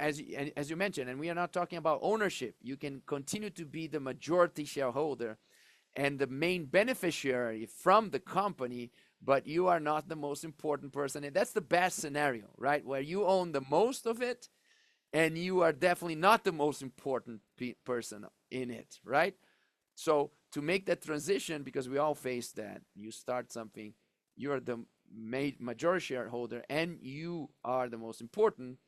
as you mentioned, and we are not talking about ownership. You can continue to be the majority shareholder and the main beneficiary from the company, but you are not the most important person. And that's the best scenario, right? Where you own the most of it and you are definitely not the most important person in it, right? So to make that transition, because we all face that, you start something, you're the majority shareholder and you are the most important,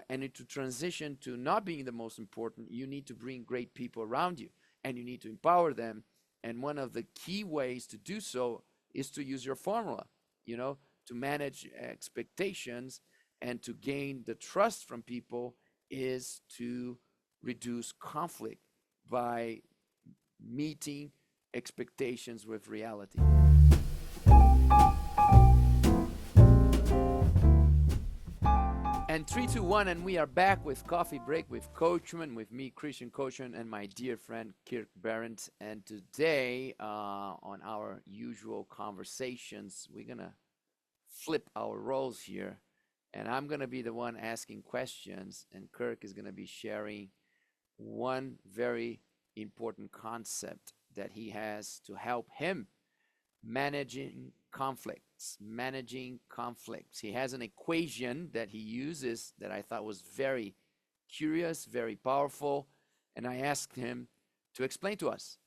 and to transition to not being the most important, you need to bring great people around you and you need to empower them. And one of the key ways to do so is to use your formula, to manage expectations and to gain the trust from people is to reduce conflict by meeting expectations with reality. And 3, 2, 1, and we are back with Coffee Break with Coachman, with me, Christian Coachman, and my dear friend Kirk Behrendt. And today, on our usual conversations, we're gonna flip our roles here, and I'm gonna be the one asking questions, and Kirk is gonna be sharing one very important concept that he has to help him managing conflicts. He has an equation that he uses that I thought was very curious, very powerful, and I asked him to explain to us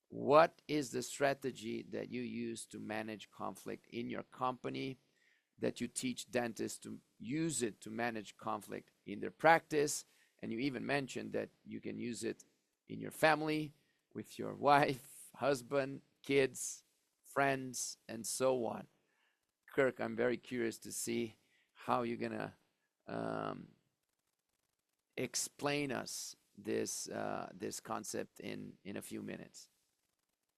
what is the strategy that you use to manage conflict in your company, that you teach dentists to use it to manage conflict in their practice, and you even mentioned that you can use it in your family with your wife, husband, kids, friends, and so on. Kirk, I'm very curious to see how you're gonna explain us this concept in a few minutes.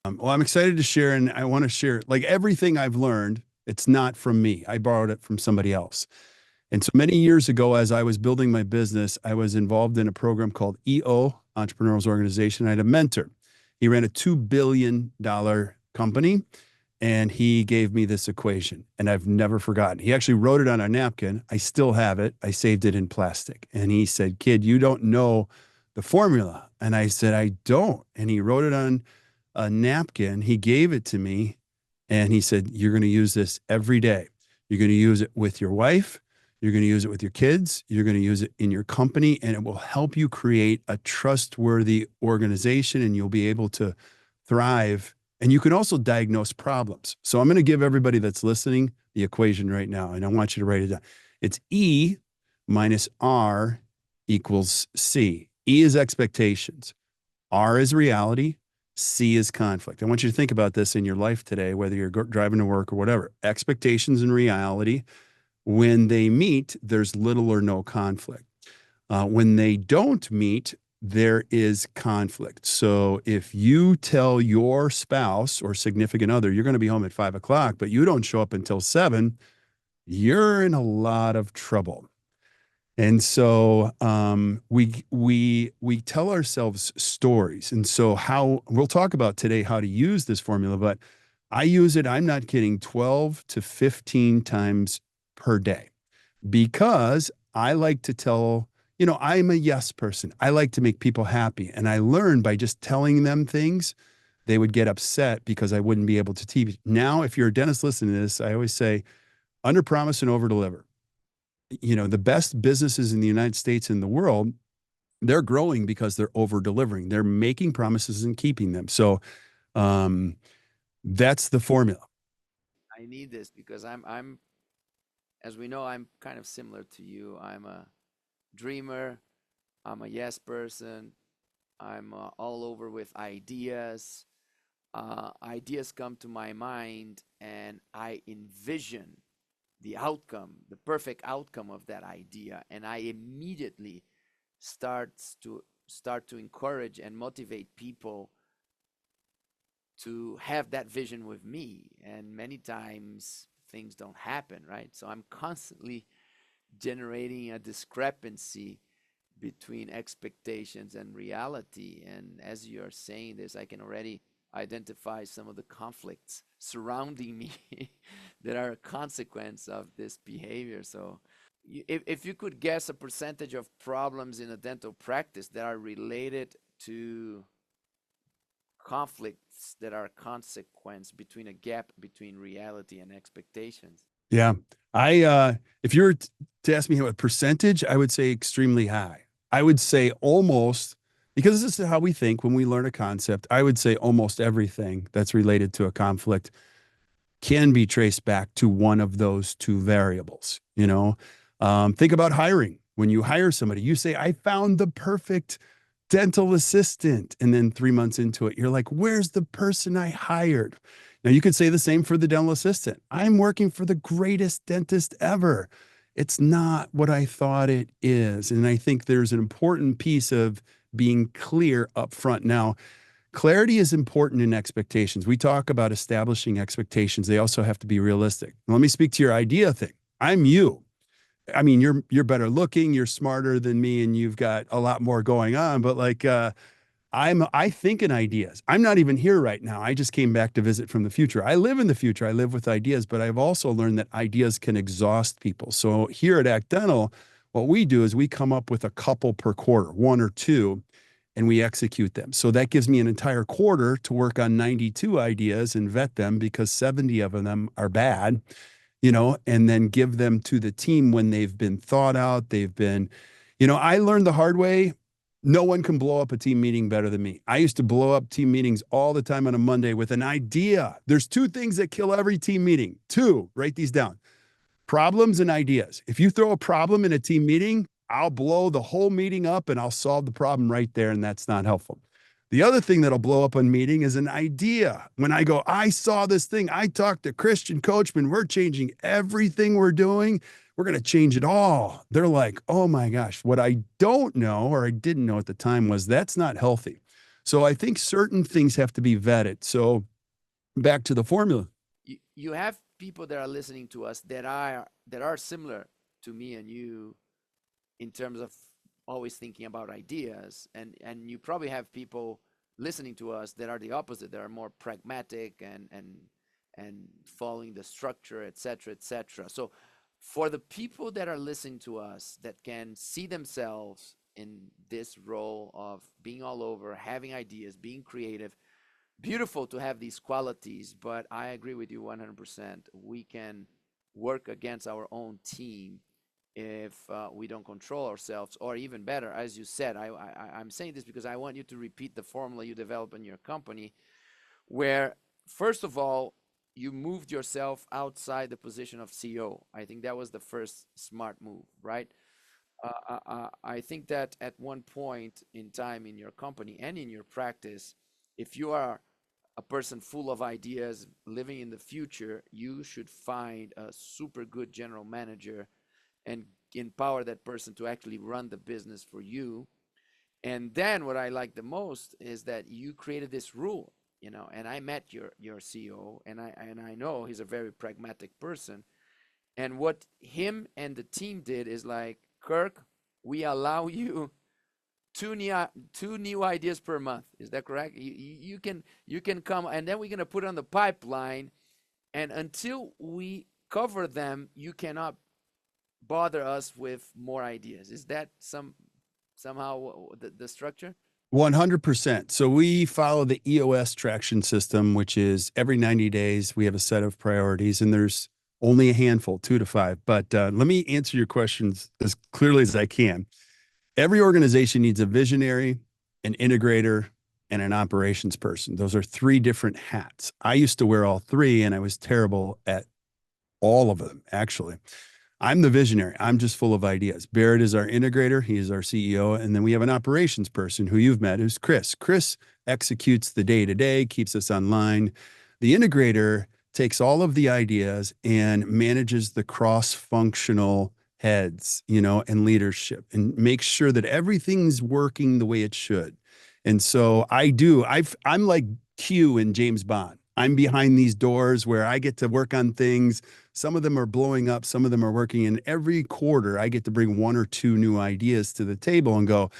Well, I'm excited to share, and I want to share like everything I've learned. It's not from me. I borrowed it from somebody else. And so many years ago, as I was building my business, I was involved in a program called EO, Entrepreneurs Organization. I had a mentor. He ran a $2 billion company, and he gave me this equation, and I've never forgotten. He actually wrote it on a napkin. I still have it. I saved it in plastic. And he said, "Kid, you don't know the formula." And I said, "I don't." And he wrote it on a napkin. He gave it to me, and he said, "You're going to use this every day. You're going to use it with your wife. You're going to use it with your kids. You're going to use it in your company, and it will help you create a trustworthy organization, and you'll be able to thrive. And you can also diagnose problems." So I'm going to give everybody that's listening the equation right now, and I want you to write it down. It's E minus R equals C. E is expectations. R is reality. C is conflict. I want you to think about this in your life today, whether you're driving to work or whatever. Expectations and reality, when they meet, there's little or no conflict. When they don't meet, there is conflict. So if you tell your spouse or significant other you're going to be home at 5 o'clock, but you don't show up until 7, you're in a lot of trouble. And so we tell ourselves stories. And so how we'll talk about today how to use this formula, but I use it, I'm not kidding, 12 to 15 times per day because I like to tell, I'm a yes person. I like to make people happy. And I learned by just telling them things, they would get upset because I wouldn't be able to teach. Now, if you're a dentist listening to this, I always say under promise and over deliver. The best businesses in the United States and the world, they're growing because they're over delivering. They're making promises and keeping them. So that's the formula. I need this because I'm as we know, I'm kind of similar to you. I'm a dreamer. I'm a yes person. I'm all over with ideas. Ideas come to my mind, and I envision the outcome, the perfect outcome of that idea, and I immediately start to encourage and motivate people to have that vision with me. And many times things don't happen, right? So I'm constantly generating a discrepancy between expectations and reality. And as you're saying this, I can already identify some of the conflicts surrounding me that are a consequence of this behavior. So if you could guess a percentage of problems in a dental practice that are related to conflicts that are consequence between a gap between reality and expectations. Yeah. If you were to ask me what percentage, I would say extremely high. I would say almost, because this is how we think when we learn a concept, I would say almost everything that's related to a conflict can be traced back to one of those two variables. Think about hiring. When you hire somebody, you say, I found the perfect dental assistant. And then 3 months into it, you're like, where's the person I hired? Now, you could say the same for the dental assistant. I'm working for the greatest dentist ever. It's not what I thought it is. And I think there's an important piece of being clear up front. Now, clarity is important in expectations. We talk about establishing expectations. They also have to be realistic. Let me speak to your idea thing. I'm you. I mean, you're better looking, you're smarter than me, and you've got a lot more going on. But like, I think in ideas. I'm not even here right now. I just came back to visit from the future. I live in the future. I live with ideas, but I've also learned that ideas can exhaust people. So here at Act Dental, what we do is we come up with a couple per quarter, one or two, and we execute them. So that gives me an entire quarter to work on 92 ideas and vet them because 70 of them are bad, and then give them to the team when they've been thought out. I learned the hard way. No one can blow up a team meeting better than me. I used to blow up team meetings all the time on a Monday with an idea. There's two things that kill every team meeting. Two, write these down: problems and ideas. If you throw a problem in a team meeting, I'll blow the whole meeting up and I'll solve the problem right there. And that's not helpful. The other thing that'll blow up a meeting is an idea. When I go, I saw this thing. I talked to Christian Coachman. We're changing everything we're doing. We're going to change it all. They're like, oh my gosh, what I don't know or I didn't know at the time was that's not healthy. So I think certain things have to be vetted. So back to the formula. You have people that are listening to us that are similar to me and you in terms of always thinking about ideas, and you probably have people listening to us that are the opposite, that are more pragmatic and following the structure, etc., etc. So for the people that are listening to us that can see themselves in this role of being all over, having ideas, being creative, beautiful to have these qualities, but I agree with you 100%. We can work against our own team if we don't control ourselves, or even better, as you said, I'm saying this because I want you to repeat the formula you develop in your company, where first of all, you moved yourself outside the position of CEO. I think that was the first smart move, right? I think that at one point in time in your company and in your practice, if you are a person full of ideas living in the future, you should find a super good general manager and empower that person to actually run the business for you. And then what I like the most is that you created this rule, and I met your CEO, and I know he's a very pragmatic person. And what him and the team did is like, Kirk, we allow you two new ideas per month. Is that correct? You can come, and then we're gonna put on the pipeline, and until we cover them, you cannot bother us with more ideas. Is that somehow the structure? 100%. So we follow the EOS traction system, which is every 90 days, we have a set of priorities, and there's only a handful, 2 to 5. But let me answer your questions as clearly as I can. Every organization needs a visionary, an integrator, and an operations person. Those are 3 different hats. I used to wear all 3, and I was terrible at all of them, actually. I'm the visionary. I'm just full of ideas. Barrett is our integrator. He is our CEO. And then we have an operations person who you've met, who's Chris. Chris executes the day-to-day, keeps us online. The integrator takes all of the ideas and manages the cross-functional heads, and leadership, and makes sure that everything's working the way it should. And so I'm like Q in James Bond. I'm behind these doors where I get to work on things. Some of them are blowing up, some of them are working. And every quarter, I get to bring 1 or 2 new ideas to the table and go.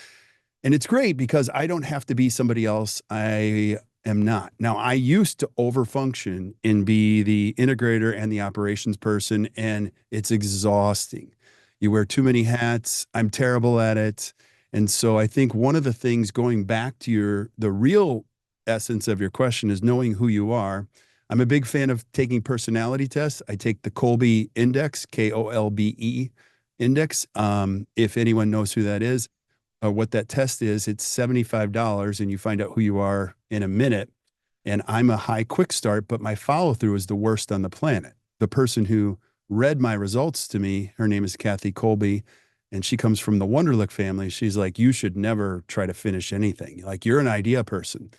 And it's great because I don't have to be somebody else. I am not. Now, I used to overfunction and be the integrator and the operations person, and it's exhausting. You wear too many hats. I'm terrible at it. And so I think one of the things going back to the real essence of your question is knowing who you are. I'm a big fan of taking personality tests. I take the Kolbe Index, Kolbe Index. If anyone knows who that is or what that test is, it's $75 and you find out who you are in a minute. And I'm a high quick start, but my follow through is the worst on the planet. The person who read my results to me, her name is Kathy Kolbe, and she comes from the Wonderlic family. She's like, you should never try to finish anything. Like, you're an idea person.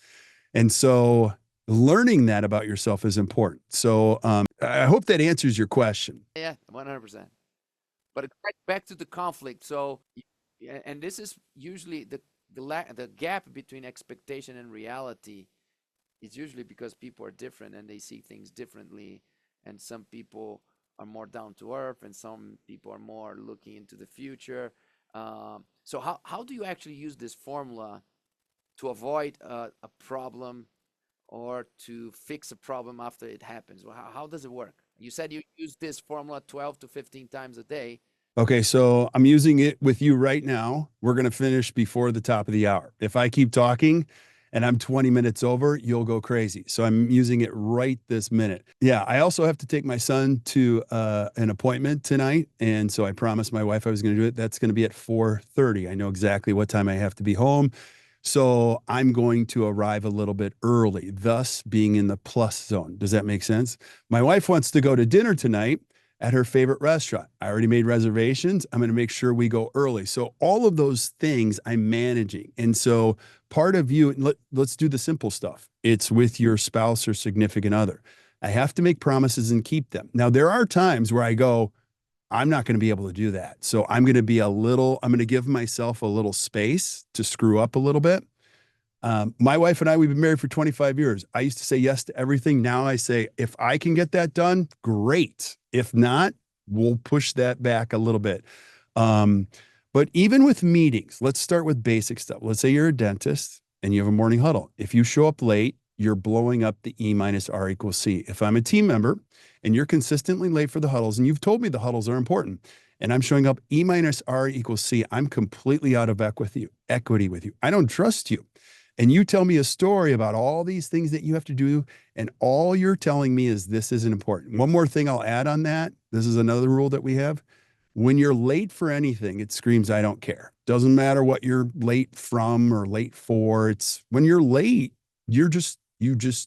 And so learning that about yourself is important. So I hope that answers your question. Yeah, 100%. But back to the conflict. So, yeah, and this is usually the gap between expectation and reality is usually because people are different and they see things differently, and some people are more down to earth, and some people are more looking into the future. So how do you actually use this formula to avoid a problem or to fix a problem after it happens? Well, how does it work? You said you use this formula 12 to 15 times a day. Okay, so I'm using it with you right now. We're going to finish before the top of the hour. If I keep talking and I'm 20 minutes over, you'll go crazy. So I'm using it right this minute. Yeah, I also have to take my son to an appointment tonight, and so I promised my wife I was going to do it. That's going to be at 4:30. I know exactly what time I have to be home. So I'm going to arrive a little bit early, thus being in the plus zone. Does that make sense? My wife wants to go to dinner tonight at her favorite restaurant. I already made reservations. I'm going to make sure we go early. So all of those things I'm managing. And so part of you, let's do the simple stuff. It's with your spouse or significant other. I have to make promises and keep them. Now, there are times where I go, I'm not going to be able to do that. So I'm going to give myself a little space to screw up a little bit. My wife and I, we've been married for 25 years. I used to say yes to everything. Now I say, if I can get that done, great. If not, we'll push that back a little bit. But even with meetings, let's start with basic stuff. Let's say you're a dentist and you have a morning huddle. If you show up late, you're blowing up the E minus R equals C. If I'm a team member and you're consistently late for the huddles, and you've told me the huddles are important, and I'm showing up E minus R equals C, I'm completely out of equity with you. I don't trust you. And you tell me a story about all these things that you have to do, and all you're telling me is this isn't important. One more thing I'll add on that. This is another rule that we have. When you're late for anything, it screams, I don't care. Doesn't matter what you're late from or late for. It's when you're late, you just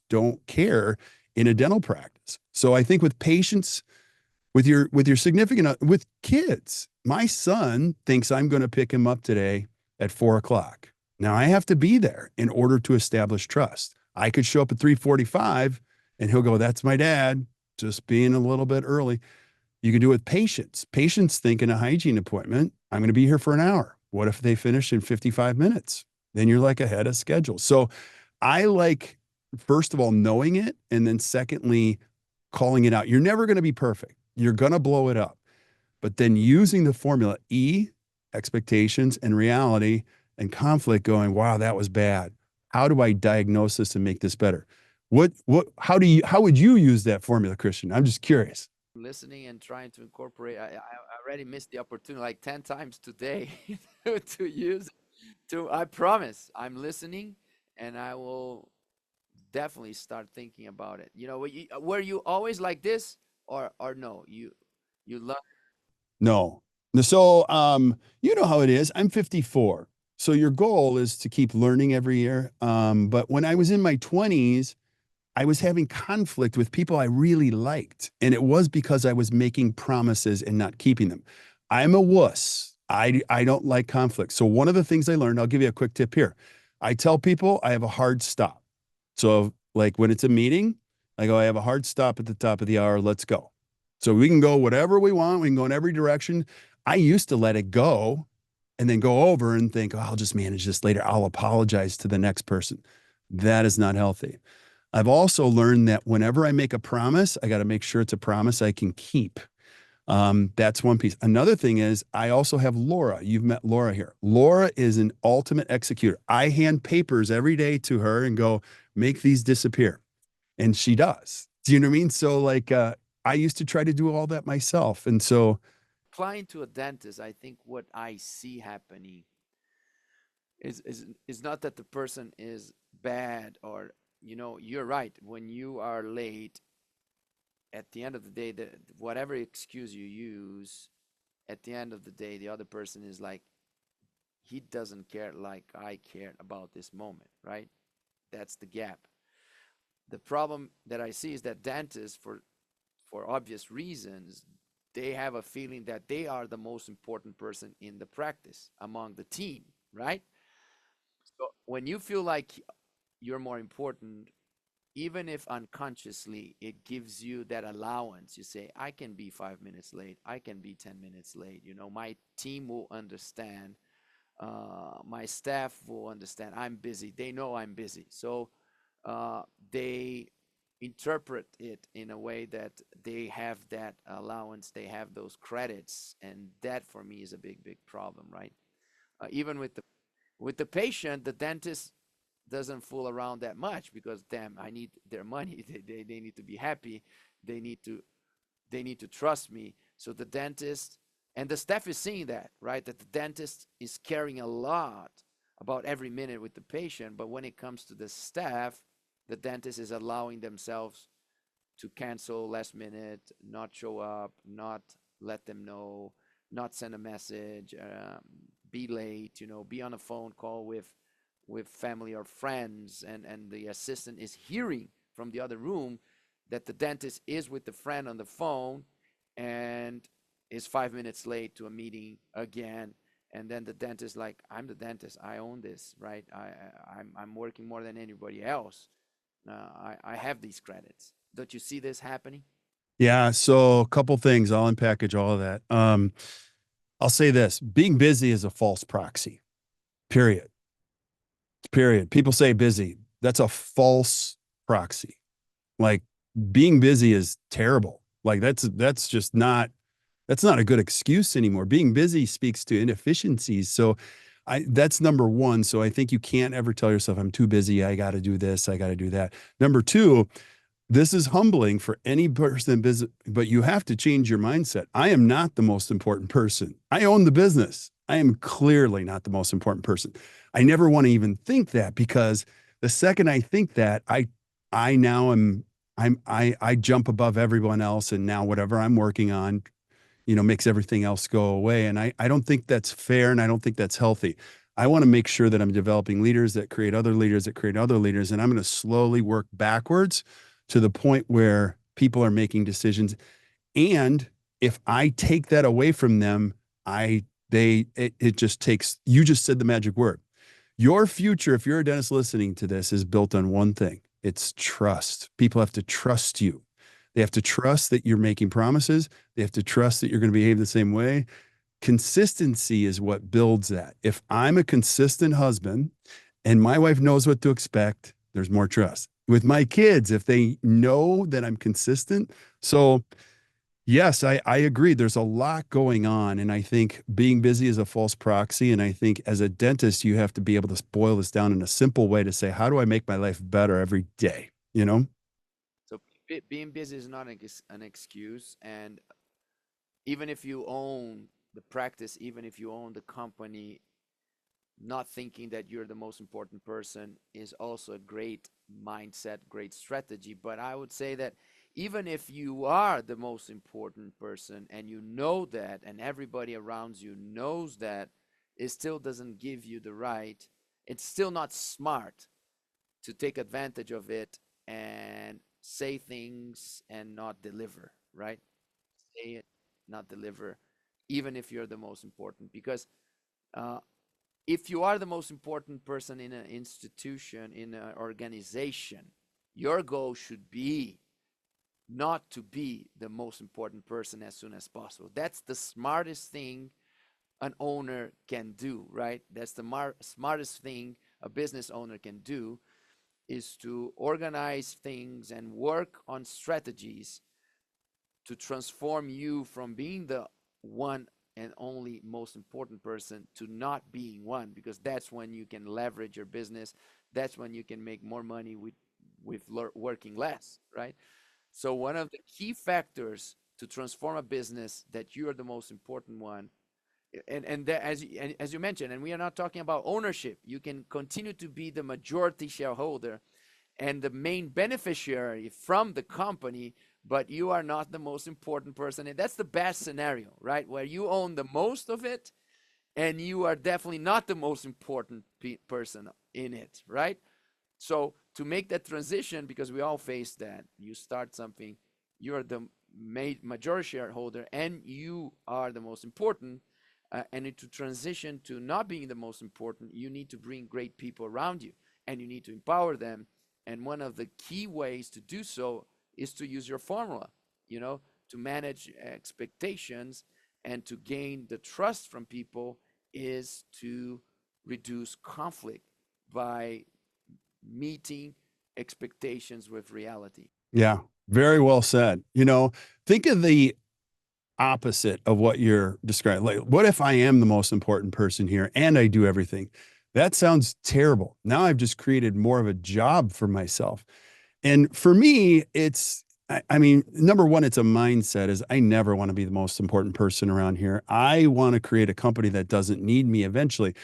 don't care in a dental practice. So I think with patients, with your significant, with kids, my son thinks I'm going to pick him up today at 4:00. Now I have to be there in order to establish trust. I could show up at 3:45 and he'll go, that's my dad, just being a little bit early. You can do it with patients. Patients think in a hygiene appointment, I'm going to be here for an hour. What if they finish in 55 minutes? Then you're like ahead of schedule. So I like, first of all, knowing it. And then secondly, calling it out. You're never going to be perfect. You're going to blow it up. But then using the formula E, expectations and reality and conflict, going, wow, that was bad. How do I diagnose this and make this better? How would you use that formula, Christian? I'm just curious. Listening and trying to incorporate. I already missed the opportunity like 10 times today to use I promise I'm listening, and I will definitely start thinking about it. Were you always like this, or no? You love. No. So, you know how it is. I'm 54. So your goal is to keep learning every year. But when I was in my 20s, I was having conflict with people I really liked. And it was because I was making promises and not keeping them. I'm a wuss. I don't like conflict. So one of the things I learned, I'll give you a quick tip here. I tell people I have a hard stop. So like when it's a meeting, I go, I have a hard stop at the top of the hour. Let's go. So we can go whatever we want. We can go in every direction. I used to let it go and then go over and think, oh, I'll just manage this later. I'll apologize to the next person. That is not healthy. I've also learned that whenever I make a promise, I got to make sure it's a promise I can keep. That's one piece. Another thing is I also have Laura. You've met Laura here. Laura is an ultimate executor. I hand papers every day to her and go, make these disappear. And she does. Do you know what I mean? So like, I used to try to do all that myself. And so client to a dentist, I think what I see happening is not that the person is bad, or you're right. When you are late, at the end of the day, whatever excuse you use, at the end of the day, the other person is like, he doesn't care like I care about this moment, right? That's the gap. The problem that I see is that dentists, for obvious reasons, they have a feeling that they are the most important person in the practice among the team, right? So when you feel like you're more important, even if unconsciously, it gives you that allowance. You say, I can be 5 minutes late, I can be 10 minutes late. My team will understand, my staff will understand. I'm busy. They know I'm busy. So they interpret it in a way that they have that allowance, they have those credits, and that for me is a big, big problem, right? Even with the patient, the dentist doesn't fool around that much, because damn, I need their money. They need to be happy. They need to they need to trust me. So the dentist and the staff is seeing that, right? That the dentist is caring a lot about every minute with the patient. But when it comes to the staff, the dentist is allowing themselves to cancel last minute, not show up, not let them know, not send a message, be late, be on a phone call with family or friends, and the assistant is hearing from the other room that the dentist is with the friend on the phone and is 5 minutes late to a meeting again. And then the dentist, like, I'm the dentist, I own this, right? I'm working more than anybody else. I have these credits. Don't you see this happening? Yeah. So a couple things. I'll unpackage all of that. I'll say this: being busy is a false proxy. Period. Period. People say busy. That's a false proxy. Like, being busy is terrible. Like, that's just not that's not a good excuse anymore. Being busy speaks to inefficiencies. So that's number one. So I think you can't ever tell yourself, I'm too busy, I got to do this, I got to do that. Number two, this is humbling for any person in business, but you have to change your mindset. I am not the most important person. I own the business. I am clearly not the most important person. I never want to even think that, because the second I think that, I now am I jump above everyone else, and now whatever I'm working on, makes everything else go away. And I don't think that's fair, and I don't think that's healthy. I want to make sure that I'm developing leaders that create other leaders that create other leaders. And I'm going to slowly work backwards to the point where people are making decisions. And if I take that away from them, it just takes, you just said the magic word. Your future, if you're a dentist listening to this, is built on one thing. It's trust. People have to trust you. They have to trust that you're making promises. They have to trust that you're going to behave the same way. Consistency is what builds that. If I'm a consistent husband and my wife knows what to expect, there's more trust. With my kids, if they know that I'm consistent. So, yes, I agree. There's a lot going on. And I think being busy is a false proxy. And I think as a dentist, you have to be able to boil this down in a simple way to say, how do I make my life better every day? You know? So being busy is not an excuse. And even if you own the practice, even if you own the company, not thinking that you're the most important person is also a great mindset, great strategy. But I would say that even if you are the most important person and you know that, and everybody around you knows that, it still doesn't give you the right. It's still not smart to take advantage of it and say things and not deliver, right? Say it, not deliver, even if you're the most important. Because uh, if you are the most important person in an institution, in an organization, your goal should be not to be the most important person as soon as possible. That's the smartest thing an owner can do, right? That's the smartest thing a business owner can do, is to organize things and work on strategies to transform you from being the one and only most important person to not being one, because that's when you can leverage your business. That's when you can make more money with working less, right? So one of the key factors to transform a business that you are the most important one. And that, as you mentioned, and we are not talking about ownership. You can continue to be the majority shareholder and the main beneficiary from the company, but you are not the most important person. And that's the best scenario, right? Where you own the most of it and you are definitely not the most important person in it, right? So to make that transition, because we all face that, you start something, you're the majority shareholder and you are the most important, and to transition to not being the most important, you need to bring great people around you and you need to empower them. And one of the key ways to do so is to use your formula, to manage expectations and to gain the trust from people is to reduce conflict by meeting expectations with reality. Yeah, very well said. Think of the opposite of what you're describing. Like, what if I am the most important person here and I do everything? That sounds terrible. Now I've just created more of a job for myself. And for me, I mean, number one, it's a mindset is I never want to be the most important person around here. I want to create a company that doesn't need me eventually.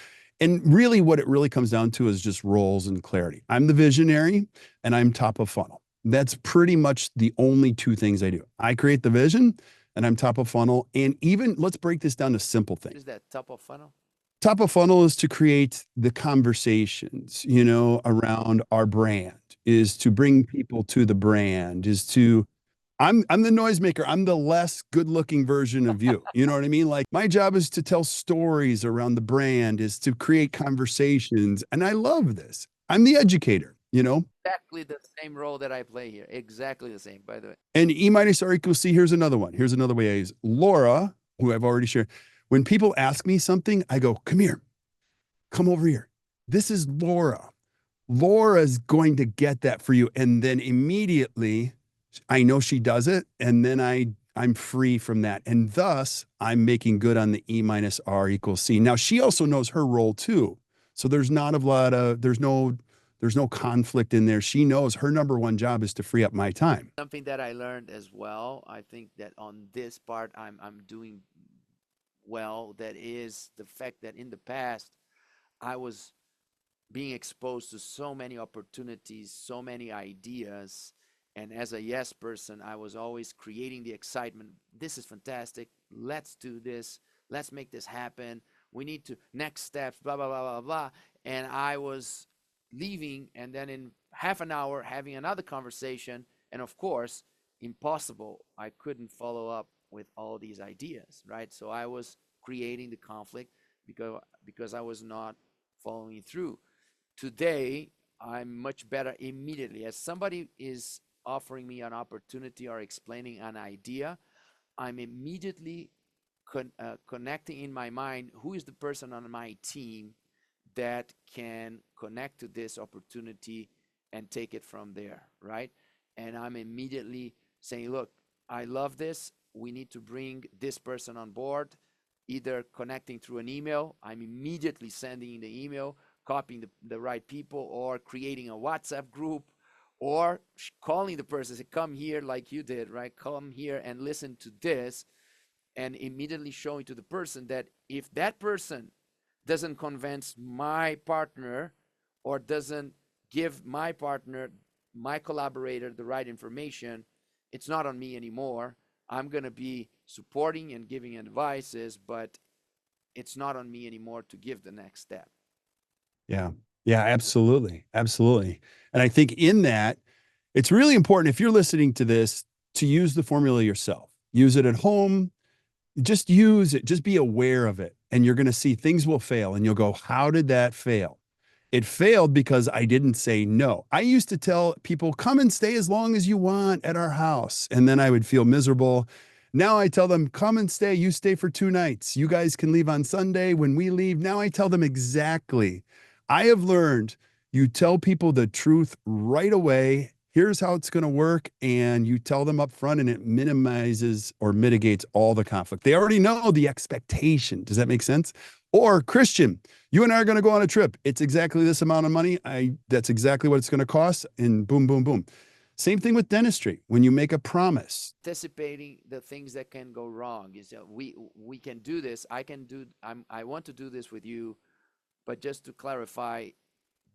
And really what it really comes down to is just roles and clarity. I'm the visionary and I'm top of funnel. That's pretty much the only two things I do. I create the vision and I'm top of funnel. And even let's break this down to simple things. Is that top of funnel? Top of funnel is to create the conversations, around our brand, is to bring people to the brand, is to I'm the noisemaker. I'm the less good-looking version of you. You know what I mean? Like my job is to tell stories around the brand, is to create conversations. And I love this. I'm the educator. Exactly the same role that I play here. Exactly the same, by the way. And E minus R equals C, here's another one. Here's another way I use Laura, who I've already shared. When people ask me something, I go, come here, come over here. This is Laura. Laura's going to get that for you. And then immediately I know she does it. And then I'm free from that. And thus I'm making good on the E minus R equals C. Now she also knows her role too. So there's no conflict in there. She knows her number one job is to free up my time. Something that I learned as well, I think that on this part I'm doing well, that is the fact that in the past I was being exposed to so many opportunities, so many ideas, and as a yes person, I was always creating the excitement. This is fantastic. Let's do this. Let's make this happen. We need to next steps, blah blah blah blah blah. And I was leaving and then in half an hour having another conversation, and of course impossible, I couldn't follow up with all these ideas, right? So I was creating the conflict because I was not following through. Today I'm much better immediately. As somebody is offering me an opportunity or explaining an idea, I'm immediately connecting in my mind who is the person on my team that can connect to this opportunity and take it from there, right? And I'm immediately saying, look, I love this. We need to bring this person on board, either connecting through an email. I'm immediately sending the email, copying the right people, or creating a WhatsApp group, or calling the person, say, come here like you did, right? Come here and listen to this, and immediately showing to the person that if that person doesn't convince my partner or doesn't give my partner, my collaborator, the right information, it's not on me anymore. I'm going to be supporting and giving advices, but it's not on me anymore to give the next step. Yeah. Yeah, absolutely. Absolutely. And I think in that, it's really important if you're listening to this to use the formula yourself. Use it at home. Just use it. Just be aware of it. And you're going to see things will fail. And you'll go, how did that fail? It failed because I didn't say no. I used to tell people, come and stay as long as you want at our house. And then I would feel miserable. Now I tell them, come and stay. You stay for 2 nights. You guys can leave on Sunday when we leave. Now I tell them exactly. I have learned you tell people the truth right away. Here's how it's going to work. And you tell them up front, and it minimizes or mitigates all the conflict. They already know the expectation. Does that make sense? Or Christian, you and I are going to go on a trip. It's exactly this amount of money. That's exactly what it's going to cost. And boom, boom, boom. Same thing with dentistry. When you make a promise, Anticipating the things that can go wrong is we can do this. I want to do this with you, but just to clarify,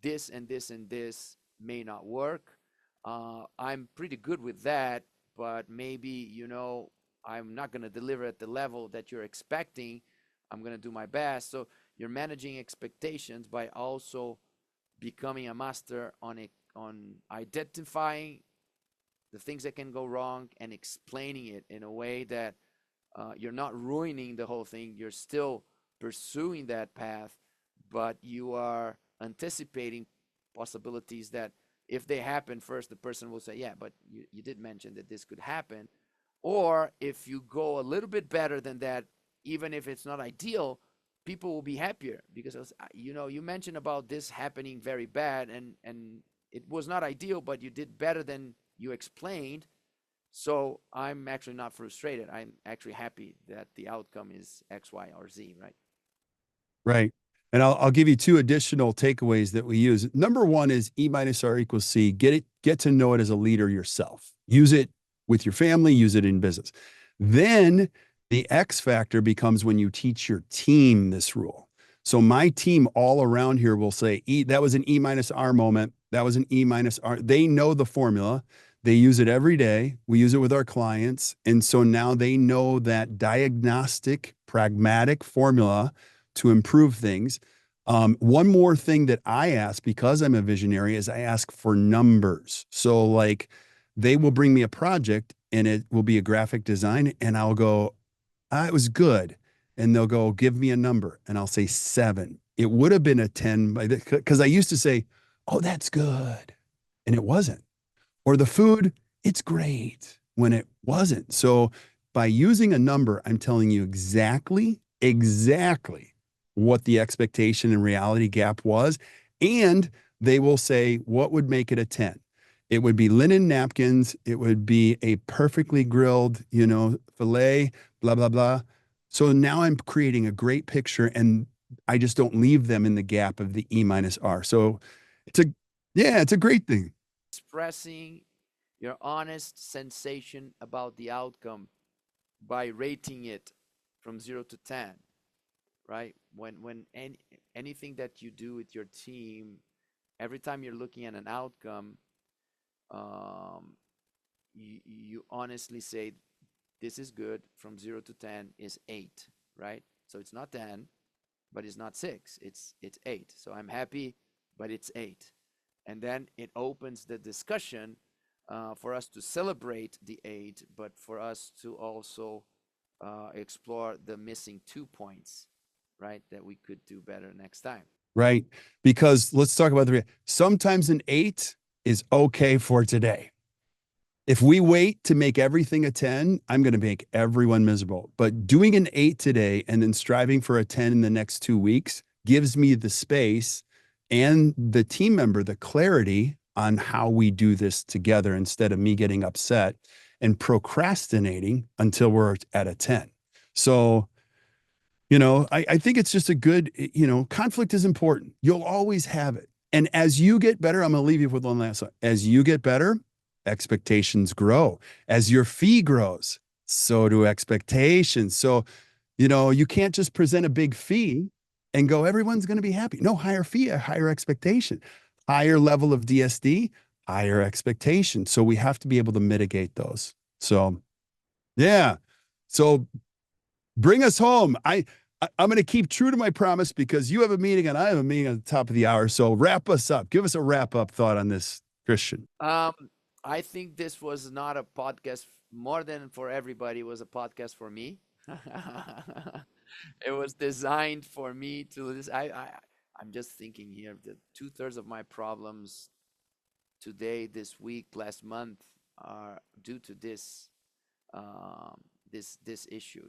this and this and this may not work. I'm pretty good with that, but maybe, I'm not going to deliver at the level that you're expecting. I'm going to do my best. So you're managing expectations by also becoming a master on identifying the things that can go wrong and explaining it in a way that you're not ruining the whole thing. You're still pursuing that path, but you are anticipating possibilities that if they happen first, the person will say, yeah, but you did mention that this could happen. Or if you go a little bit better than that, even if it's not ideal, people will be happier because, you mentioned about this happening very bad and it was not ideal, but you did better than you explained. So I'm actually not frustrated. I'm actually happy that the outcome is X, Y, or Z, right? right? And I'll give you two additional takeaways that we use. Number one is E minus R equals C. Get to know it as a leader yourself. Use it with your family, use it in business. Then the X factor becomes when you teach your team this rule. So my team all around here will say, that was an E minus R moment. That was an E minus R. They know the formula. They use it every day. We use it with our clients. And so now they know that diagnostic, pragmatic formula to improve things. One more thing that I ask, because I'm a visionary, is I ask for numbers. So like they will bring me a project and it will be a graphic design and I'll go, it was good. And they'll go, give me a number. And I'll say 7. It would have been a 10 because I used to say, oh, that's good. And it wasn't. Or the food, it's great when it wasn't. So by using a number, I'm telling you exactly what the expectation and reality gap was. And they will say, what would make it a 10? It would be linen napkins. It would be a perfectly grilled, filet, blah, blah, blah. So now I'm creating a great picture and I just don't leave them in the gap of the E minus R. So it's a great thing. Expressing your honest sensation about the outcome by rating it from 0 to 10, right? When anything that you do with your team, every time you're looking at an outcome, um, you honestly say, this is good, from 0 to 10 is 8, right? So it's not 10, but it's not 6, it's 8. So I'm happy, but it's 8. And then it opens the discussion for us to celebrate the 8, but for us to also explore the missing 2 points, right? That we could do better next time. Right? Because let's talk about sometimes an 8 is okay for today. If we wait to make everything a 10, I'm going to make everyone miserable. But doing an 8 today and then striving for a 10 in the next 2 weeks gives me the space and the team member the clarity on how we do this together instead of me getting upset and procrastinating until we're at a 10. So, I think it's just a good, conflict is important. You'll always have it. And as you get better, I'm going to leave you with one last one. As you get better, expectations grow. As your fee grows, so do expectations. So, you can't just present a big fee and go, everyone's going to be happy. No, higher fee, a higher expectation, higher level of DSD, higher expectation. So we have to be able to mitigate those. So, yeah. So bring us home. I'm going to keep true to my promise because you have a meeting and I have a meeting at the top of the hour. So wrap us up. Give us a wrap up thought on this, Christian. I think this was not a podcast more than for everybody. It was a podcast for me. It was designed for me to this. I'm just thinking here that 2/3 of my problems today, this week, last month are due to this issue.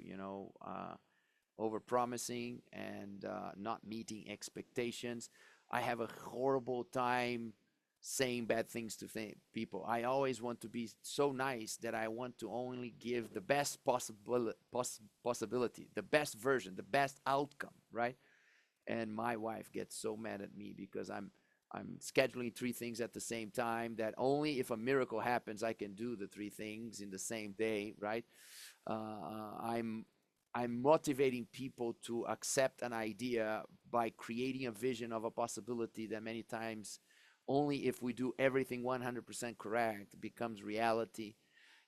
Over promising and not meeting expectations. I have a horrible time saying bad things to people. I always want to be so nice that I want to only give the best possibility, the best version, the best outcome, right? And my wife gets so mad at me because I'm scheduling 3 things at the same time, that only if a miracle happens, I can do the 3 things in the same day, right? I'm motivating people to accept an idea by creating a vision of a possibility that many times only if we do everything 100% correct becomes reality.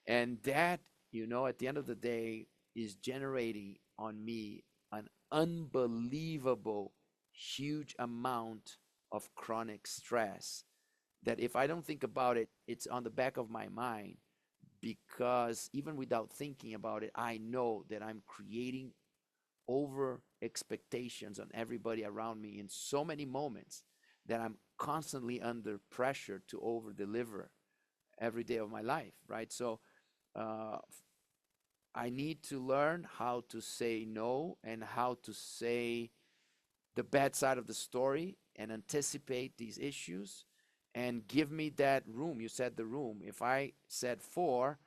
And that, at the end of the day, is generating on me an unbelievable, huge amount of chronic stress that if I don't think about it, it's on the back of my mind, because even without thinking about it, I know that I'm creating over expectations on everybody around me in so many moments that I'm constantly under pressure to over deliver every day of my life, right? So I need to learn how to say no and how to say the bad side of the story and anticipate these issues and give me that room. You said the room. If I said 4,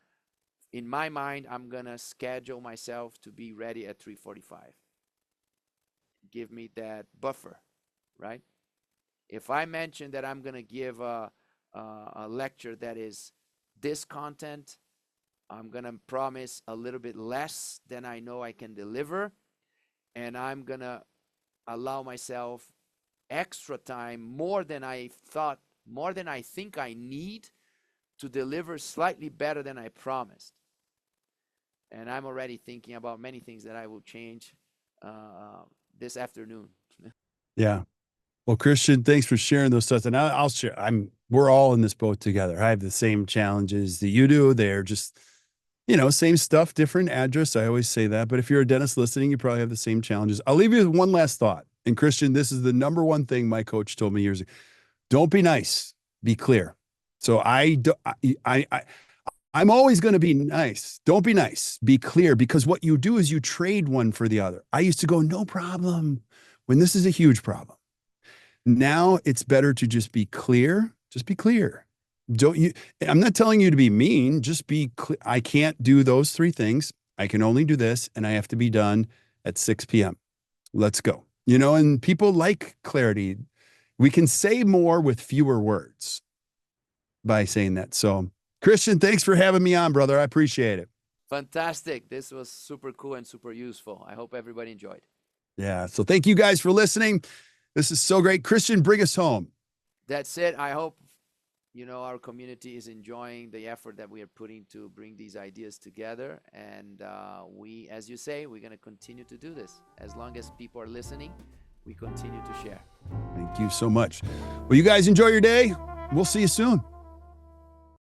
in my mind, I'm going to schedule myself to be ready at 3:45. Give me that buffer, right? If I mention that I'm going to give a lecture that is this content, I'm going to promise a little bit less than I know I can deliver, and I'm going to allow myself extra time, more than I think I need to deliver slightly better than I promised. And I'm already thinking about many things that I will change this afternoon. Yeah. Well, Christian, thanks for sharing those thoughts. And I'll share. We're all in this boat together. I have the same challenges that you do. They're just, same stuff, different address. I always say that. But if you're a dentist listening, you probably have the same challenges. I'll leave you with one last thought. And Christian, this is the number one thing my coach told me years ago. Don't be nice, be clear. So I'm always going to be nice. Don't be nice, be clear, because what you do is you trade one for the other. I used to go, no problem, when this is a huge problem. Now it's better to just be clear. Just be clear. I'm not telling you to be mean. Just be clear. I can't do those 3 things. I can only do this, and I have to be done at 6 p.m. Let's go. And people like clarity. We can say more with fewer words by saying that. So, Christian, thanks for having me on, brother. I appreciate it. Fantastic. This was super cool and super useful. I hope everybody enjoyed. Yeah. So thank you guys for listening. This is so great. Christian, bring us home. That's it. I hope, our community is enjoying the effort that we are putting to bring these ideas together. And we, as you say, we're going to continue to do this. As long as people are listening, we continue to share. Thank you so much. Well, you guys enjoy your day. We'll see you soon.